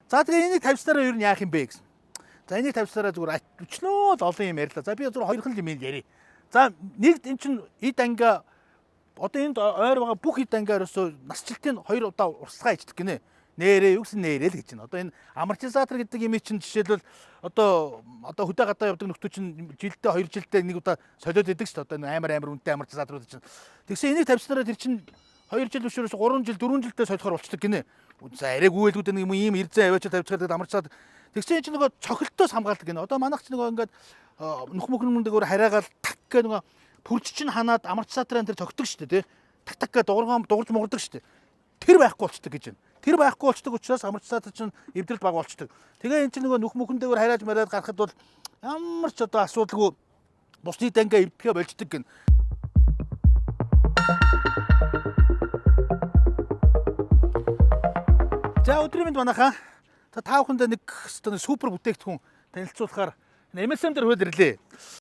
За тэгээ энийг тавьснараа юу яах юм бэ гэсэн. За энийг тавьснараа зүгээр өчнөө л олон юм ярьлаа. За би зүгээр хоёр хэл юм ярив. За нэг эн чин эд анга одоо энд ойр байгаа бүх эд ангиар өсөө насжилтын 2 удаа урсгаа ичдэг гинэ. Нэрээ юу гэсэн нэрээ л гэж байна. Одоо энэ амортизатор гэдэг юм чинь жишээлбэл одоо хөдөө гадаа явдаг нөхдөө чинь жилдээ 2 жилдээ нэг удаа солиод идэг шүү дээ. Одоо амар үнэтэй амортизаторууд чинь. Тэгсэн энийг тавьснараа тэр чинь 2 жил өшөөс 3 жил 4 жилдээ солихоор болчдөг гинэ. За арай гүйлгүүд нэг юм ирзэн аваач тавьчихдаг амортизатор. Тэгсэн чинь нөгөө цохилтоос хамгаалдаг гинэ. Одоо манайх чинь нөгөө ингээд нөх мөхнөмдөөр хараагаал так гэ нөгөө пүрч чинь ханаад амортизаторын тэр цогтөг шүү дээ. Так так гэ дуурж муурдаг шүү дээ. Тэр байхгүй болчдөг гэж байна. Тэр байхгүй болчдөг учраас амортизатор чинь эвдрэл баг болчдөг. Тэгээ эн чинь нөгөө нүх мөхөндөөр хараад мараад гарахад бол ямар ч одоо асуудалгүй бусны дангаа эвдэхэ болчдөг гин. За өдрийн мэнд манайхаа. За та бүхэндээ нэг супер бүтээгдэхүүн танилцуулахаар MSM дээр хөөд ирлээ.